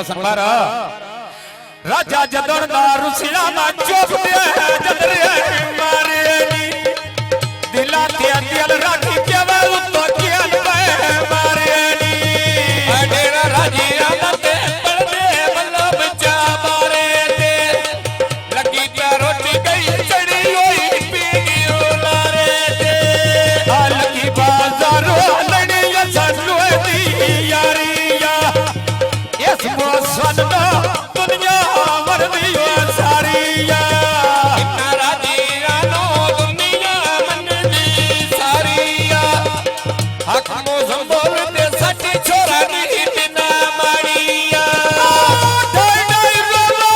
संभारा राजा जदरदा रुसिया मा चोप दे जदरे मारे दिला ते दिल राखी के वे तो के मारे डेरा राजिया मते पड़दे बल्लो बच्चा मारे दे लगी क्या रोटी गई चढ़ी हुई पीगी लारे दे लगी बाजारो लड़िया सनु दी यारिया इस मौसम दा दुनिया मरदी सारिया इतना राजिया नो दुनिया मनदी सारिया हक मौसम बोलते सच छोरा दी बिना मारिया ढाई ढाई रोलो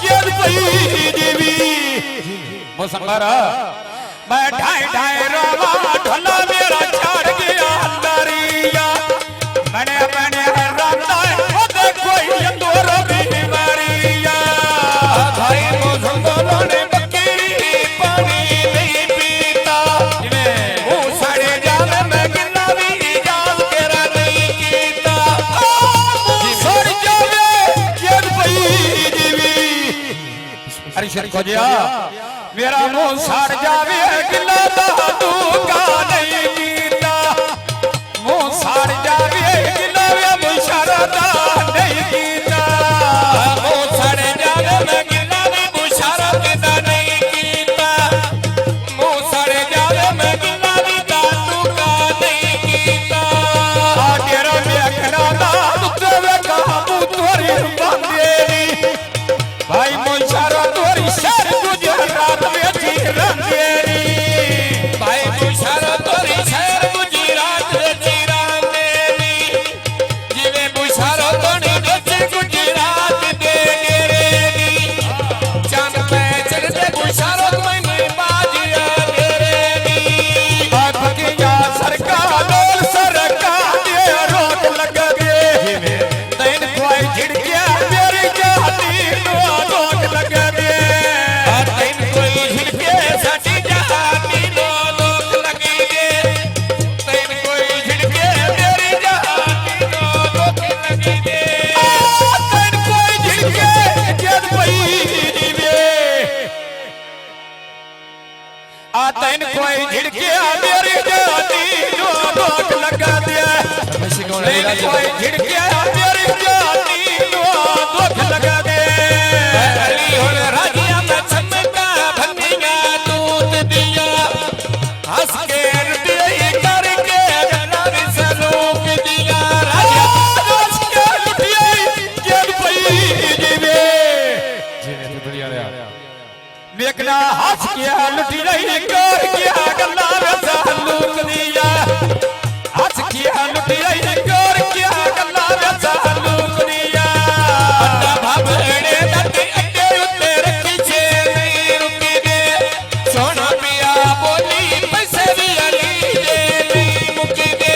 जद पई देवी मौसम बारा मैं ढाई ढाई रोवा ढोला मेरा छाड़ गया अंदरिया मैंने अपने राता है कोई अंदर बीमारिया भाई मौसम बोलो ने बकरी पानी नहीं पीता मुंह सड़े जावे मैं गिला भी जाल तेरा नहीं कीता सड़ जावे जद पई देवी अरे शर को जिया मेरा मुंह सड़ जावे गिला तू का नहीं कीता मुंह सड़ जावे गिला वे मुशरदा नहीं कीता मुंह सड़ जावे मैं गिला वे मुशरदा नहीं कीता मुंह सड़ जावे मैं गिला वे तू का नहीं कीता तेरा मेखना दा तुवे काबू तोरी बंदेरी भाई मुशरदा तोरी शहर गुजरात में जी रंगेरी भाई मुशरदा तोरी शहर गुजरात में जी रंगेरी जिवे मुशरदा तोनी बेचे गुजरात दे गेरेनी चंद पे चढ़ते मुशरदा में बाजिया गेरेनी आप किया सरकार डोल सरकार दे रोक लग गए तैन कोई झिड़किया मेरी जाती नो रोक लग गए तैन कोई झिड़के सटी जाती नो रोक लग गए तैन कोई झिड़के मेरी जाती नो रोक लग गए तैन कोई झिड़के जद पई वे तैन कोई झिड़के मेरी जाती नो रोक लगा दिया तैन कोई झिड़के मेरी जाती नो रोक लगा दे अली होल राजिया में चमका भनिया दूध दिया हंस के लुटिया करके जनाब सलूक दिया राजिया हंस के लुटिया जब पई देवे जीने तो बढ़िया रहा देखना हंस के लुटिया करके गल्ला सलूक दिया हंस के लुटिया करके गल्ला सलूक दिया अड्डा भाबड़े दते अड्डे उत्ते रखी छे नहीं रुकी दे सोना पिया बोली पैसे भी अली दे नहीं मुकी दे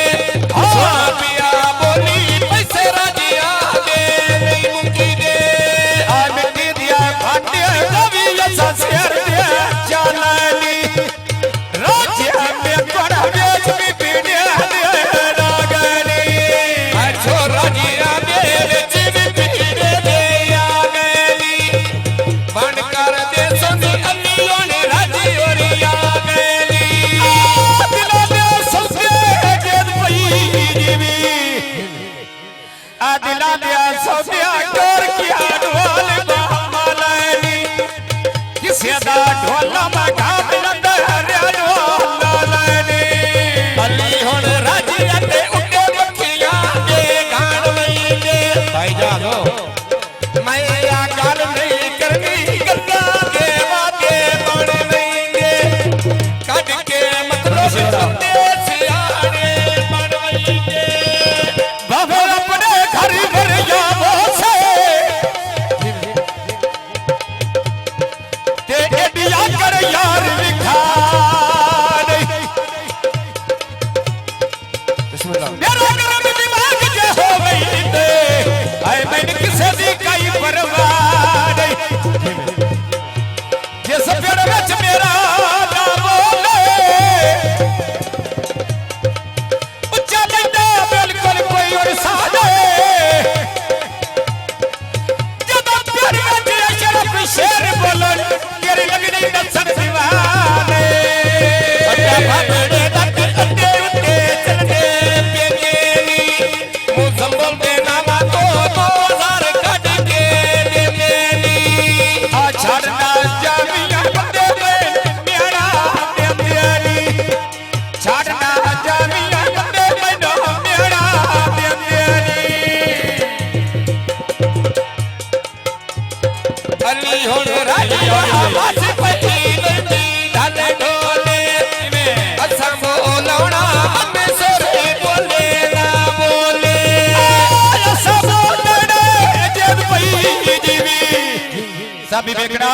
सोना पिया बोली पैसे राजिया दे नहीं मुकी दे आ मिट्टी दिया भांडे रवि ऐसा शेर दे चालानी राजिया में बड़ा बेच भी पीने दे लागनी अच्छो राजिया मेरे जीव पीने दे आ गई बंद कर दे सोनी अलियों ने राजी और आ गई दिला दे सबसे जेद पई जीवी दिला दे सबसे कर किया ढोल मालानी किसे दा ढोल में घाट लंदा हरिया ढोल लानी अली हुन राजी ते उठे मखिया के गान में दे भाई जानो मैं या गल नहीं करनी गल्ला के वादे बन नहीं दे कट के मतलब सबने सियाने बन नहीं दे बाबा अपने घर घर जावो से सभी बेकड़ा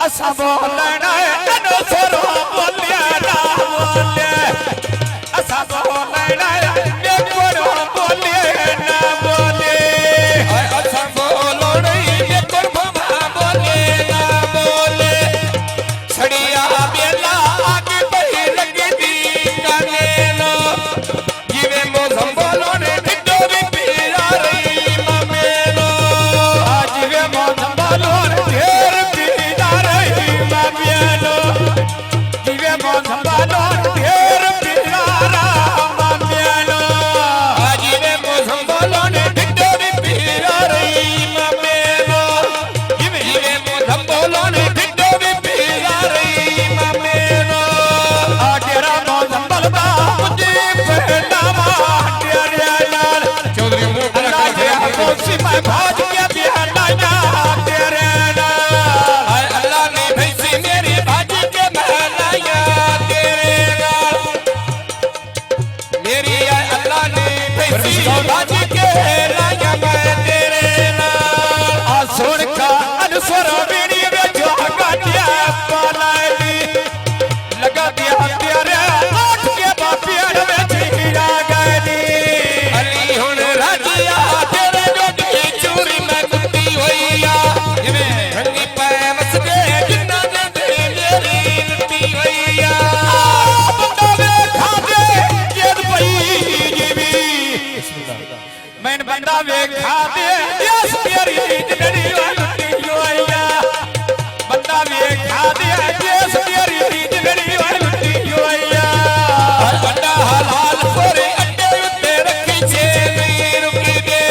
असा बोलना अनुसर बोलिया ना बोले असा बोलना बेकुर बोलिए ना बोले असा बोलना बेकुर बोले ना बोले छड़िया बेला आगे बढ़ी लगदी काने लो जीवे मोसम बोलो ने बिड्डो भी पीरा रही ममेलो जीवे मोसम बोलो ढेर पीरा रही ममेलो जीवे मोसम बोलो ढेर पीरा ममेलो जीवे मोसम बोलो ने बिड्डो भी पीरा रही ममेलो जीवे मोसम बोलो ने बिड्डो भी पीरा रही ममेलो तेरा मोसम बलबा मुझे पहनावा तेरे लाल चौधरी अल्लाह के आगोशी में भाज के बिहाना तेरे लाल अल्लाह ने भैंसी मेरी भाज के महलाया तेरे लाल मेरी अल्लाह ने भैंसी भाज के लाया मैं तेरे लाल आ सुन का अनुसर बीड़ी में जो गाटिया पालाई लगा दिया तेरे आठ के बापिया में जीरा गई अली हुन राजिया तेरे जोगी चूरी में कुत्ती होइया रंगी पे मसके जिन्ना दे मेरी लुटी होइया बंदा वे खादे जेद पई जीवी मैन बंदा वे खादे यस तेरी जिंदड़ी लुटी होइया बंदा वे खादे यस तेरी जिंदड़ी लुटी होइया बंदा हलाल कोरे अड्डे उत्ते रखी छे नहीं रुकी दे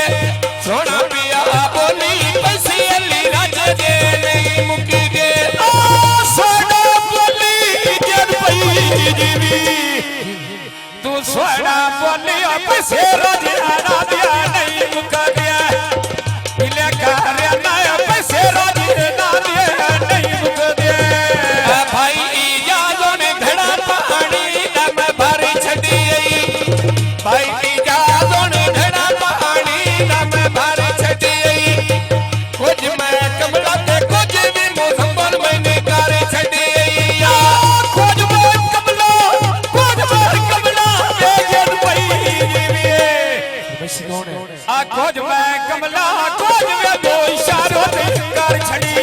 सोना पिया बोली पैसे अली राज दे नहीं मुकी दे सोना बोली जद पई जीवी तू सोना बोली पैसे राज ना दिया नहीं मुका दिया इले कार्य ना पैसे राज ना दिया नहीं मुका दिया भाई इजाजों ने घड़ा पानी ना मैं भारी छड़ी भाई इजाजों ने घड़ा पानी ना मैं भारी छड़ी कुछ मैं कमला ते कुछ भी मोसंबल मैंने कारी छड़ी कुछ मैं कमला ये जद पई जीवी आ कुछ मैं कमला कुछ में दो इशारों से कर छड़ी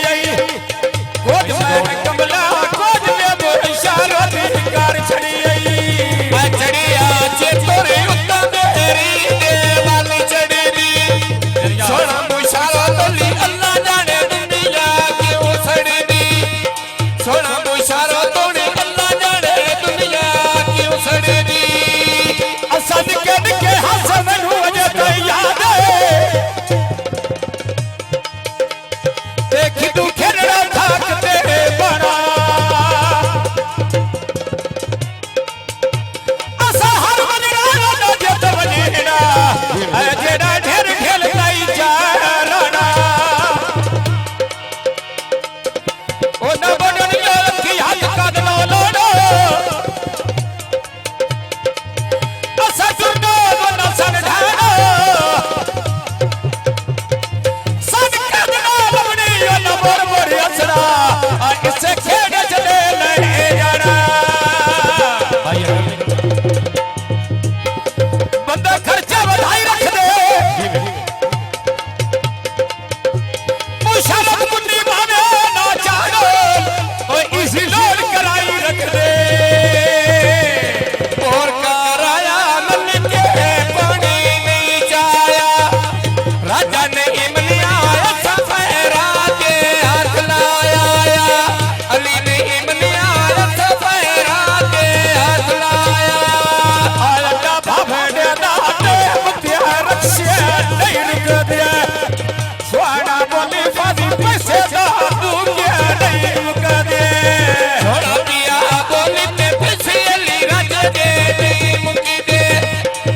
कुछ मैं कमला कुछ में दो इशारों से कर छड़ी मैं चढ़िया चे तोरे उत्ता मेरी दे वाली चढ़ी दी सोना मुशारा तोली अल्लाह जाने दुनिया क्यों सड़ी दी सोना मुशारा तोने अल्लाह जाने दुनिया क्यों सड़ी दी असन के हसन हुए तो याद देखी तू खेलना थाकते बड़ा असा हर बनेड़ा ना जत बनेड़ा जेड़ा ढेर खेलता ही चारणा ओ न बडन की हाथ काद लो लोड़ो असा जुर्नो न सन ढानो सन काद लो लवनी ओ न मोर मोर असरा इससे खेड़ चले ले जाना बंदा खर्चा बढ़ाई रख दे मुशारत मुन्नी भावे ना चाहो और इसी लोड कराई रख दे और कराया मन के पानी नहीं चाया राजा ने इमलिया सफेरा के हाथ लाया अली ने इमलिया सफेरा के हाथ लाया आला भाभड़े दाते मुतिया रक्षे नहीं रुक दिया सोना बोली फादी पैसे दा दूंगे नहीं रुक दे सोना पिया बोली पे पैसे अली राज दे नहीं मुकी दे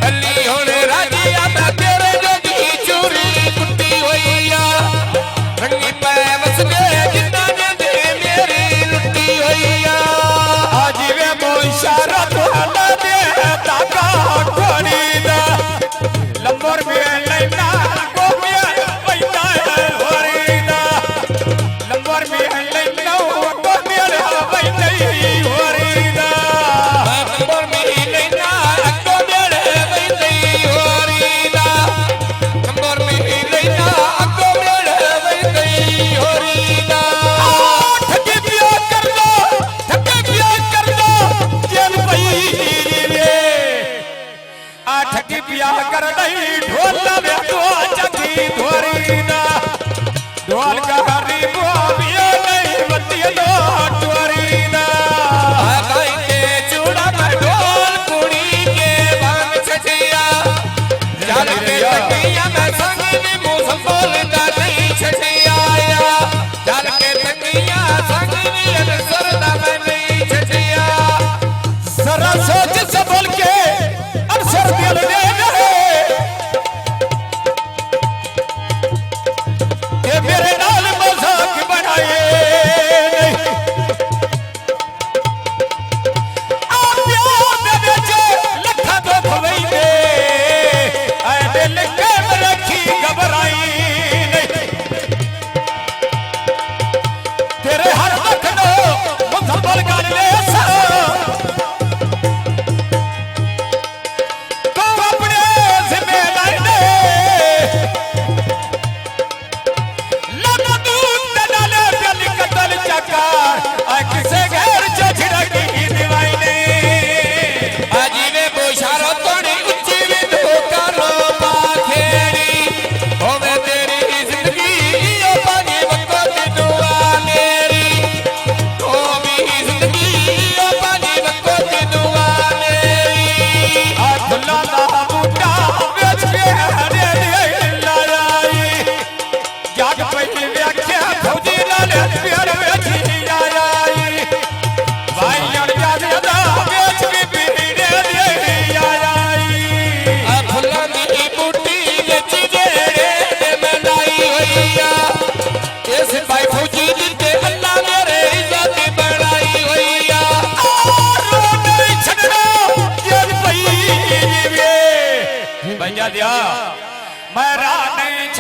अली होने राजिया मैं तेरे जोगी चूरी कुत्ती होइया रंगी पे वसले जिन्ना ने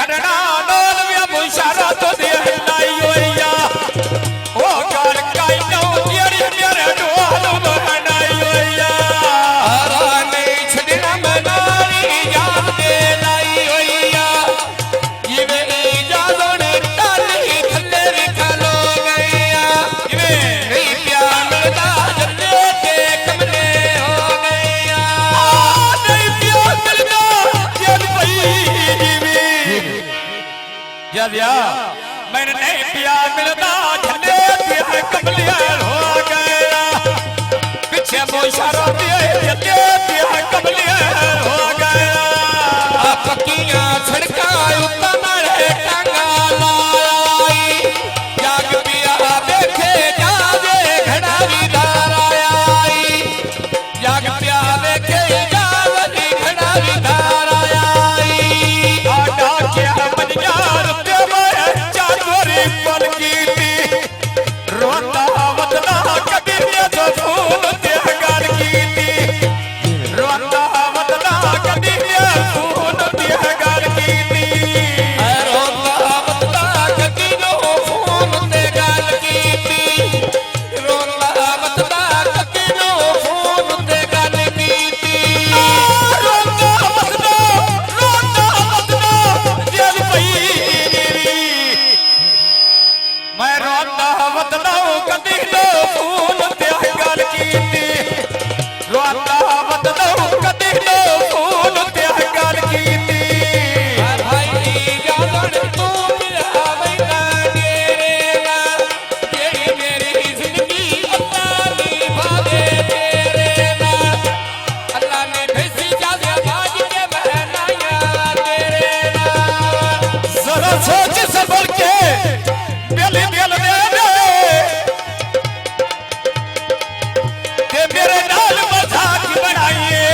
छड़ना नोल में मुशारा तो दे लाई होया ओ गाल काई नो तेरी मेरे डोल बनाई होया आरा नहीं छड़ना मनारी याद दे लाई होया जिवे इजाजों ने टाली थल्ले भी खलो गया जिवे नहीं प्यार मिलता जल्ले के कमले हो गया नहीं प्यार मिलता जल पई जिवे या मैंने नहीं प्यार मिलता झले दिया कमलिया हो गया पीछे मुशारा दिए झले दिया कमलिया हो गया पक्कियां सड़का उत्ता मारे टांगा लाई जाग पिया देखे जावे घड़ा भी धार आई जाग पिया देखे जावे घड़ा भी धार आई आटा क्या बनियार ते मैं चारोरी पल की थी रोता वतना कभी तो फूल ते गाल की थी रोता वतना कभी फूल ते गाल की थी रोता बता ककीनो फोन ते गाल कीती रोता बता ककीनो फोन ते गाल कीती रोता वतना जल पई मैं रोता वतना कभी फूल ते गाल की थी रोता वतना कभी फूल ते गाल की थी भाई जान तू मिलावे ना डेरेगा तेरी मेरी जिंदगी अल्लाह दी भावे तेरे नाल अल्लाह ने भेजी जावे बाज के बहनाया तेरे नाल जरा सोच सबर के बेली बेल दे के मेरे नाल मजाक बनाइए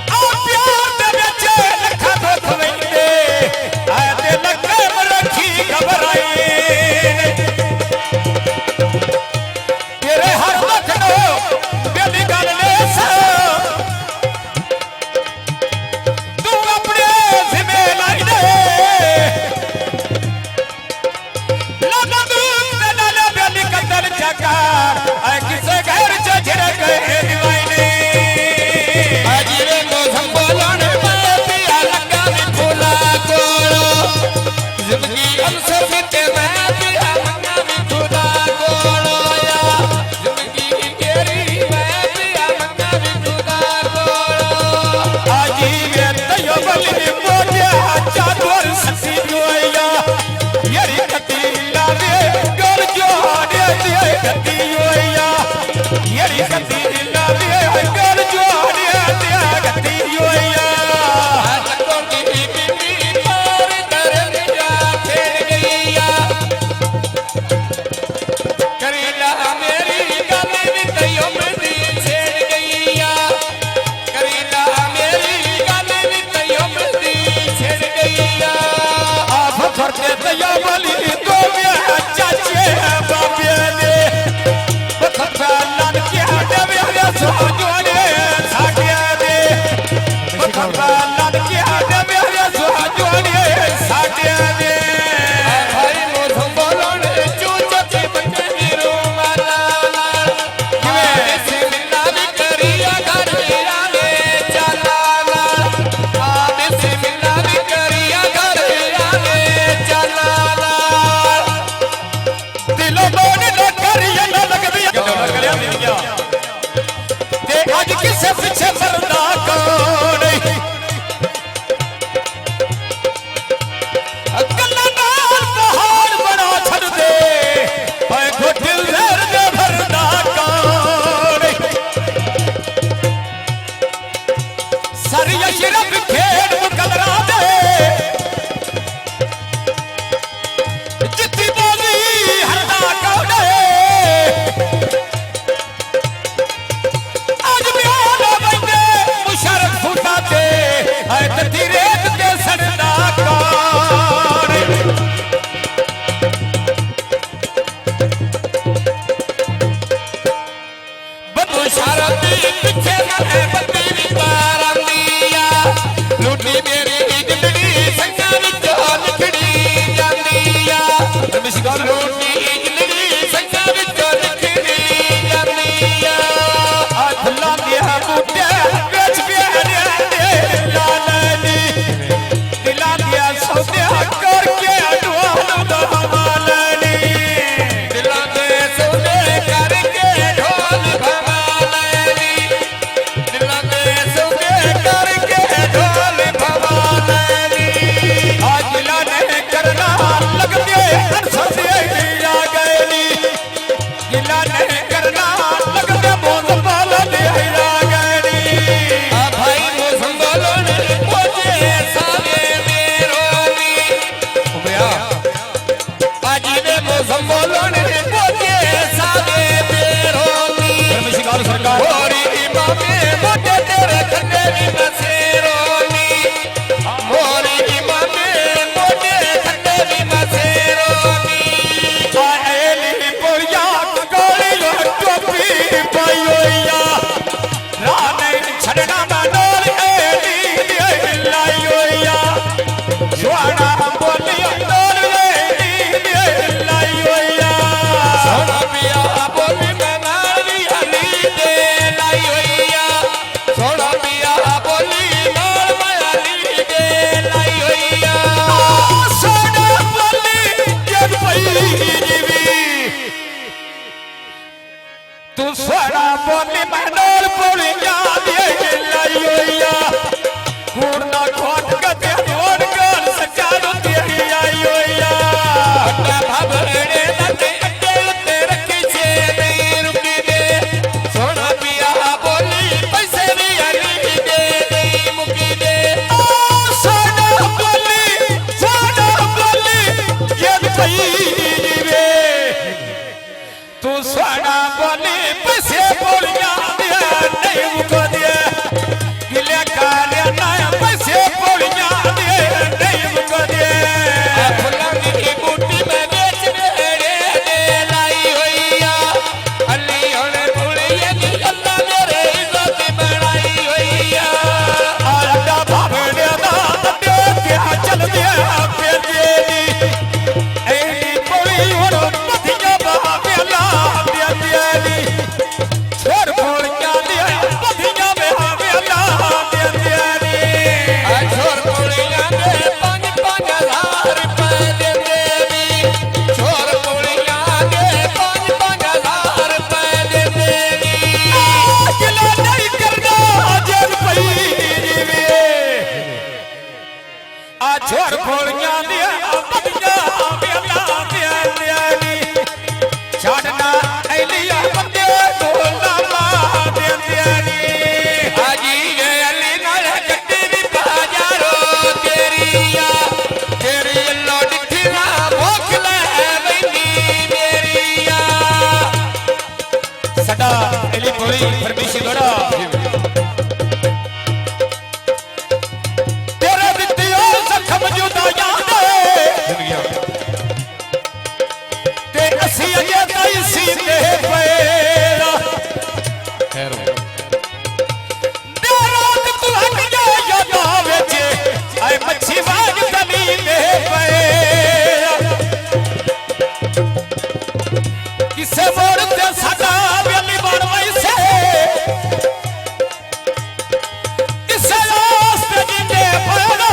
आ प्यार दे विच लखा तो थवैंदे आ दे लखे रखी घबराइए तेरे हर लखनो बेली गल ले तू अपने जिम्मे लाई दे लगा तू नाले बेली कतल चकार ऐ किसे घर झड़ गए दीवाने अजीरे को संबोलन पिया लगा में फूला कोलो जिंदगी हमसे फिटे मैं पिया लगा में फूला कोलो या जिंदगी तेरी मैं पिया लगा में फूला कोलो आजी वे तयो बली मोटे चादर ससी जोया यरी कती लावे गोल जोड़े दे कती योया यरी कती लावे गोल जोड़े दे कती योया को की बीबी पर दर जा खेल गईया करीला मेरी गल भी तयो मदी छेड़ गईया करीला मेरी गल भी तयो मदी छेड़ गईया आप फरते तयो बली तो में चाचे बापे ने बखफा लान के हटे वे सो जोड़े साटे दे बखफा लान के हटे वे सो जोड़े साटे दे भाई मो संबोलन चूचती बच्चे नीरो माला किवे से मिलना भी करिया घर आगे चला आवे से मिलना भी करिया घर आगे चला दिलो बोल न करिए न लगदी करे दिया ते आज किसे पीछे मरदा कौन अकल्ला नाल पहाड़ बना छड़ दे ओए घोटिल जर दे भरदा कौन सरिया शिरफ खेड़ मुकलरा दे जित्ती बोली हरदा कौन आज भी आना बंदे मुशरफ फूटा दे है तती रेत दे सड़दा कौन बदू शरती पीछे न है बत्ती भी बारांदिया छोर फोड़ियां दिया बदिया बेला दियानी छाड़ना एलिया बंदे बोला मां दियानी आजी वे अली नाल गड्डी दी बाजारो तेरिया तेरी लोड खिला भूख ले वैनी मेरिया सदा एली बोली परमेश्वर बड़ा तेरे दित्तियो जख्म जुदा याद ते असी अजे ताई सीते पेरा खैर देरात तू हट जा यादा विच आए मच्छी वाग जमीन पे किसे मोड़ ते साडा वेली बन वैसे किसे रास्ते जिंदे पड़ा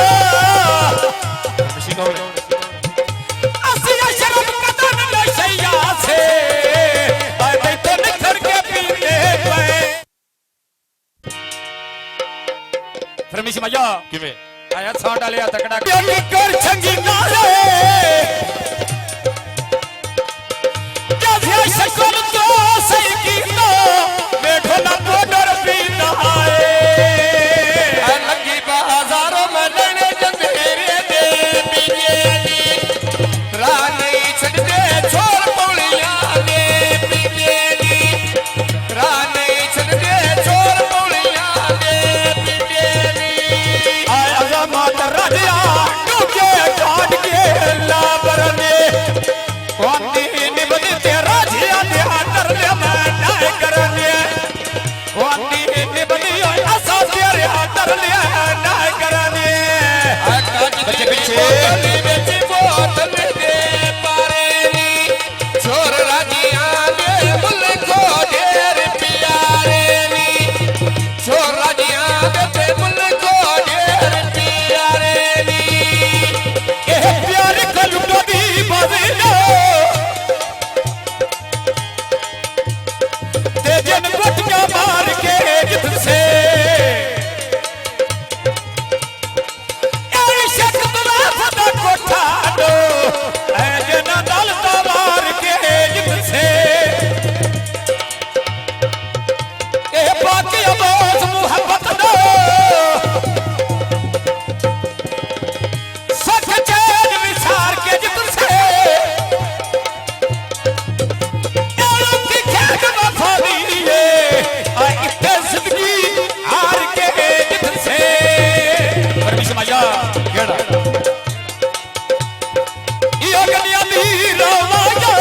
असी शर्म कदन लशैया से आए तो निखर के पीते पे परमेश्वर माया किवे आया छा डालिया तकड़ा के कर छंगी नारे क्या शकल तो सही की तो बैठो ना बॉर्डर भी नहाए लगी बाजारों में लड़ने जंजीरे दे बिजली रानी छड़ दे छोर पौड़ियां दे बिजली रानी छड़ दे छोर पौड़ियां दे बिजली आय अजमत राजा डूबे काट के लाबर ने वांदी निबद तेरा जिया दे अंदर ले मैं नाय करने वांदी निबद असा तेरे अंदर ले नाय करने बच्चे पीछे बोतल दे पारेनी छोर राजियां दे मुल्को ढेर प्यारेनी छोर राजियां दे मुल्को ढेर प्यारेनी ए प्यार कलुटो दी बदलो ते जन गुटिया मार के जित से ए शक तुला फदा कोठा दो ए जन दल तवार के जित से ए बाकी अबोस मोहब्बत दो सच चैन विचार के जित से की खेत वफादी है आ इत्ते जिंदगी हार के जित से परमेश्वर माया केड़ा यो गलियां दी रवाया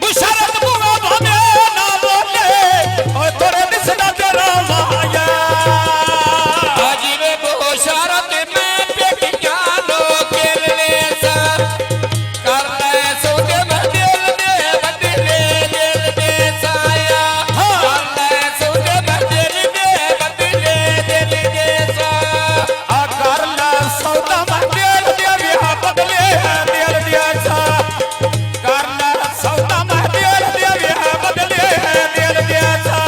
मुशरत बुआ भावे ना बोले ओ तोरे दिसना तेरा माया आजी वे बोशारत में पेटियां लो केलने सा कर ले सौदे में दिल दे बदले दिल दे साया कर ले सौदे में दिल दे बदले दिल दे सा आ कर ला सौदा मंदिर दे विहा बदले दिल दिया सा कर ला सौदा मंदिर दे विहा बदले दिल दिया सा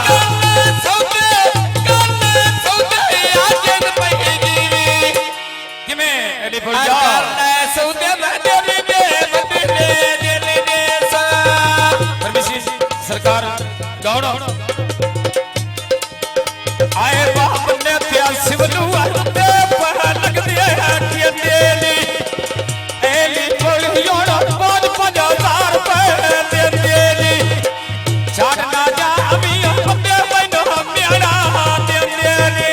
कल सौदे आजन पई दीवी किमे एली कर बोलिया ले सौदे में दिल दे बदले दिल दे सा परमेश्वर सरकार गौड़ आए बाप ने त्या शिवलू ते पर लग दे के देली एली बोलियो 5,000 रुपए दे देली छाड़ना जा अभी बंदे मैनो मेरा दे देली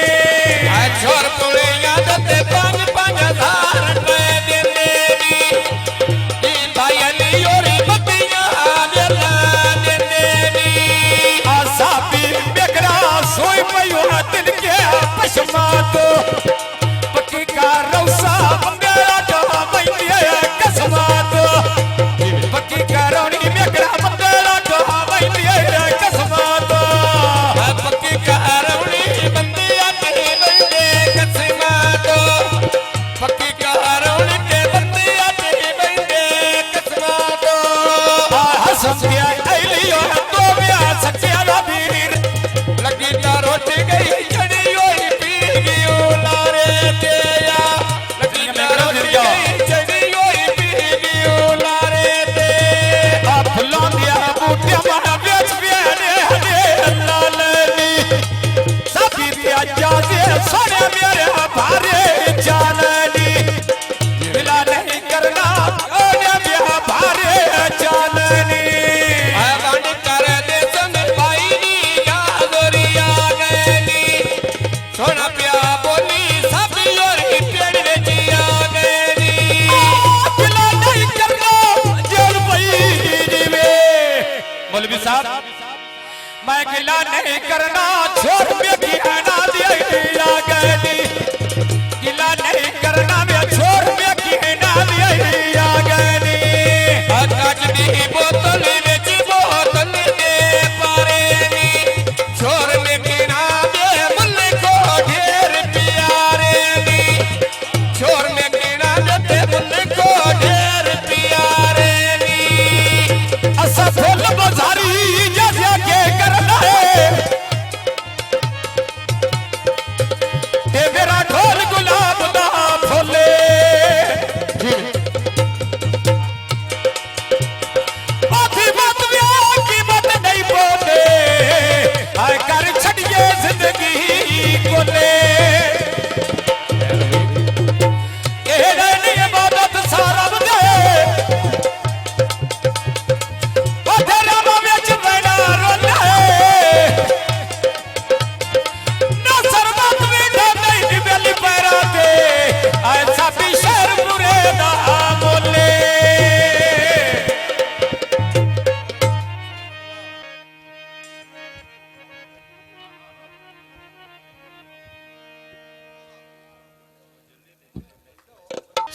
छोर पुड़ियां दते 5,000 रुपए दे देनी ई भाई अली ओरी बत्तियां देला दे देनी आशा भी बेकरा सोई पयो दिल के पशमा तो पक्की का रौसा बंगला जो मैंने कसमा तो पक्की का रौनी बेकरा बंगला जो मैंने कसमा तो पक्की कारवणी बंदियां ते बंदे कसमा तो पक्की कारवणी ते बंदियां ते बंदे कसमा तो हसंदिया ऐलियो तो बिया सच्चिया वीर लगी ता रोटी गई चढ़ी होई गिला नहीं करना छोड़ में की आना दिया गली गिला नहीं करना मैं छोड़ में की आना दिया गली काच दी बोतल विच बोतल दे पारे नी छोर में कीना दे मुल्ले को ढेर प्यारे नी छोर में कीना दे मुल्ले को ढेर प्यारे नी असा फुल बाजारी जैसे के करना है ते मेरा ढोल गुलाब दा फुले आधी बात ब्याह की बात नहीं बोले आए कर छड़िए जिंदगी कोले ए नहीं इबादत सारा बदे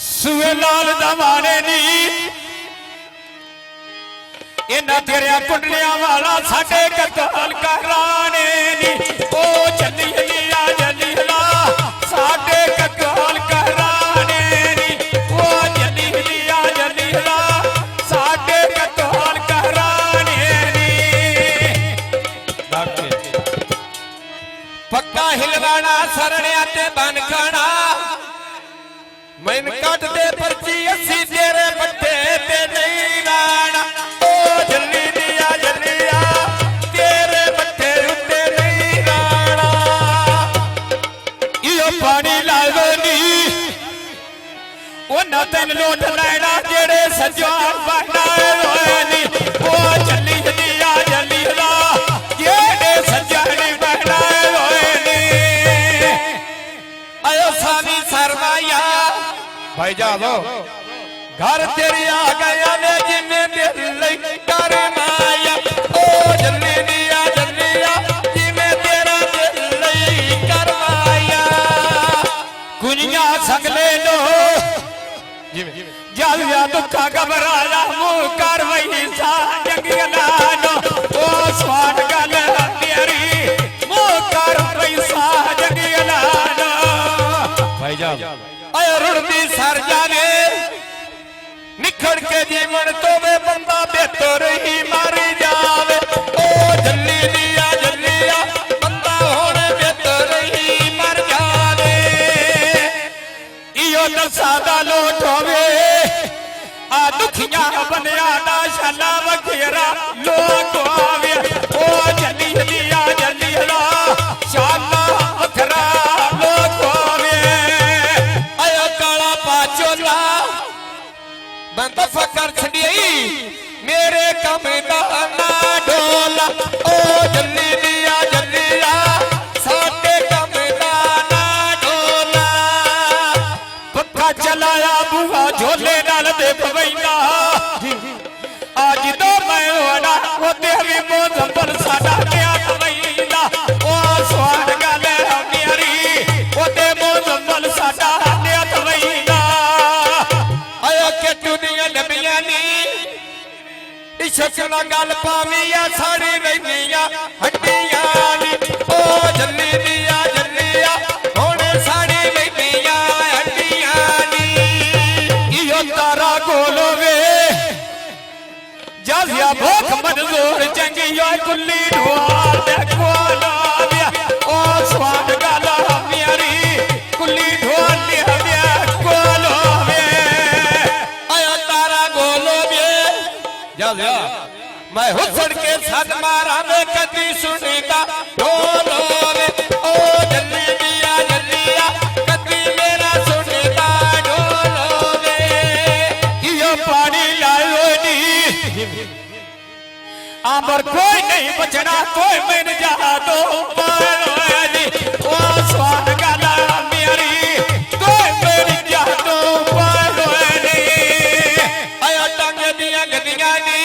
सुए लाल दमाने नी इन्ना तेरे कुंडलियां वाला साडे कतल कराने नी ओ जल्दी लिया जल्दी ला साडे कतल कराने नी ओ जल्दी लिया जल्दी ला साडे कतल कराने नी पक्का हिलवाना सरण्या ते बन खाना मैन कट दे पर्ची अस्सी तेरे पट्टे पे नहीं लाना ओ जल्दी दिया तेरे पट्टे उत्ते नहीं लाना इयो पानी लाओ नी ओ ना तेन लोट लैना जेड़े सजा बनाए होए नी ओ जल्दी दिया ला जेड़े सजा नहीं बनाए होए नी आयो सावी सरमाया भाई जाओ घर तेरी आ गया ने जिन्ने दिल लई कर माया ओ जल्दी दिया जिमें तेरा दिल लई कर माया कुनिया संग ले लो जल या दुखा घबराया मुंह कर वही सा जंगला नो ओ स्वाद गल तेरी मुंह कर वही सा जंगला नो भाई जाओ आयो रुड़ती सर जाने निखड़ के जीवन तो वे बंदा बेहतर ही मारी जावे ओ जल्दी दिया बंदा होने बेहतर ही मर जावे इयो नशा दा लोट होवे आ दुखिया बनया दा शाला वखेरा लोट होवे ओ जल्दी दिया ला शाला वखरा लोट होवे आयो काला पाचोला बंदा फकर छड़ी मेरे कम दा ना ढोला ओ जल्दी दिया साडे कम दा ना ढोला पक्का चलाया बुआ झोले नाल दे पवैला आज तो मैं होना ओ तेरी मोजंबल साडा क्या तवैला ओ स्वाद गल मेरी ओ ते मोजंबल साडा क्या तवैला आयो के दुनिया नबिया नी इश्क ना गल पाविया साड़ी रहनिया हड्डियां नी ओ जल्दी दिया होने साड़ी रहनिया हड्डियां नी इयो तारा गोलोवे जाजिया भूख मंजूर चंगियो कुल्ली ढोल दे कोलाविया ओ स्वाद गल मेरी कुल्ली ढोल दे कोलावे आयो तारा गोलो बे जा मैं हुस्न के साथ मारा में कदी सुनीता ढोलो वे ओ जल्दी दिया कदी मेरा सुनीता ढोलो वे इयो पानी लायो नी आमर कोई नहीं बचना कोई मैन जा दो पानी ओ स्वाद गल मेरी कोई मेरी जा दो पानी आयो टांगे दिया गदियां नी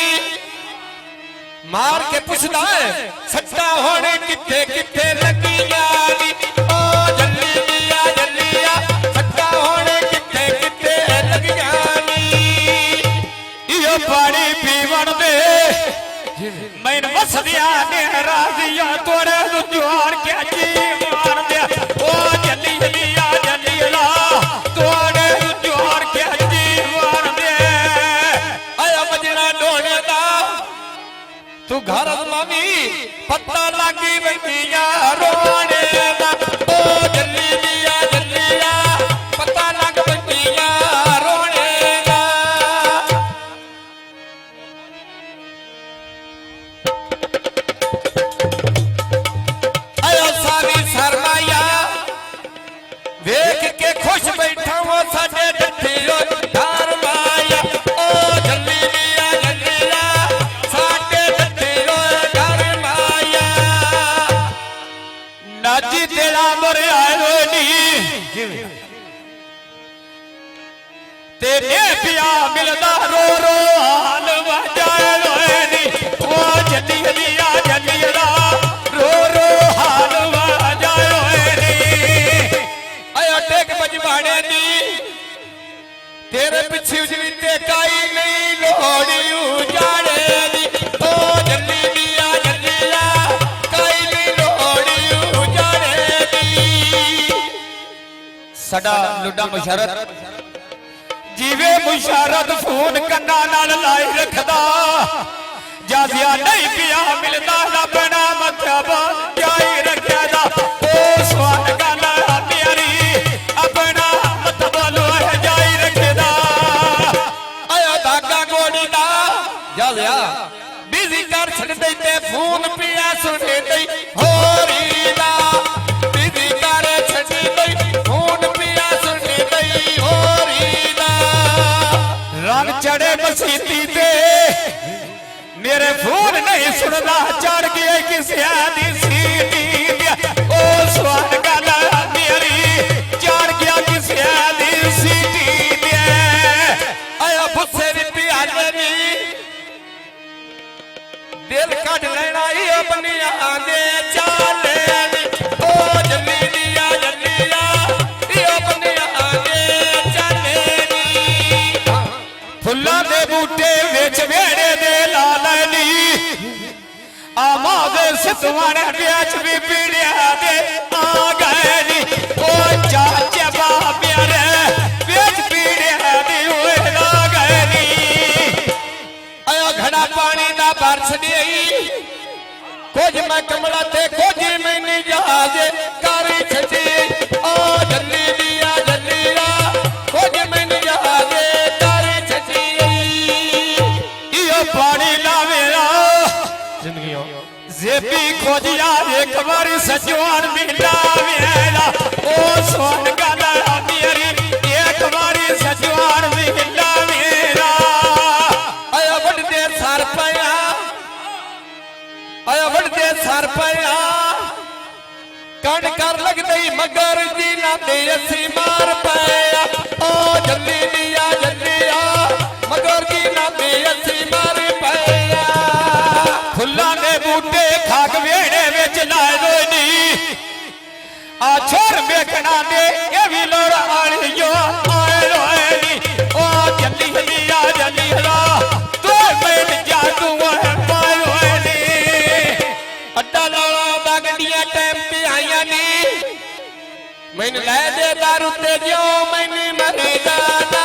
मार के पुछदा है सट्टा हो नाजी तेरा मर आयो नी तेरे पिया मिलदा रो रो हाल वजाए नी ओ जल्दी जल्दी आ जल्दी रा रो रो हाल वजाए नी आयो टेक बजवाड़े नी तेरे पिछे उजली ते काई नहीं लोड़ी उजाड़े नी ओ जल्दी नी आ जल्दी आ काई नहीं लोड़ी उजाड़े नी सदा लुड्डा मुशरत जीवे मुशारत फोन कन्ना नाल लाई रखदा जाजिया नहीं पिया मिलदा रबना मतबा जाई रखदा ओ स्वान गाना मेरी अपना मतबा लो जाई रखदा आया धागा गोड़ी दा जालिया बिजी कर छड़ दे ते फोन पिया सुने दई होरी दा बिजी कर छड़ दई फोन पिया सुने दई होरी दा रंग चढ़े मसीती ते मेरे फोन नहीं सुनदा चढ़ गए किसी दी सीटी ओ स्वान गाना मेरी चढ़ गया किसी दी सीटी आया बुस्से दी प्याले नी दिल कट लेना ही अपनी आंदे चाले नी ओ जल्दी दिया ये अपनी आंदे चाले नी फुल्लां दे बूटे विच वेड़े दे ला लैनी आमा दे सितवाने बिच भी पीड़िया दे आ गए नी ओ चाचे बाबियां बिच पीड़िया दे होए ला गए नी आया घड़ा पानी दा बरस गई कुछ मैं कमला ते कुछ मैंने जहाजे कारी छड़ी ओ जल्दी दिया कुछ मैंने जहाजे कारी छड़ी इयो पानी लावेला जिंदगी जेबी खोजिया एक बार सजवान मिला वेला ओ सोन गाना मेरी एक बार सजवान मिला मेरा आया वड्डे सर पाया आया वड्डे सर पाया कण कर लग गई मगर जी ना दे असी मार पाया ओ जल्दी दिया मगर जी ना दे असी मार पाया फुल्लां दे बूटे खाक वेड़े विच लाए दोई नी आ छोर वेखना दे ये भी लोड़ आलियो आए रोए नी ओ जल्दी जल्दी आ जल्दी रा तो बैठ जा तू पाए रोए नी अड्डा लाला बागड़ियां टाइम पे आईया नी मैंने ले दे दारू ते जो मैंने मरे जाना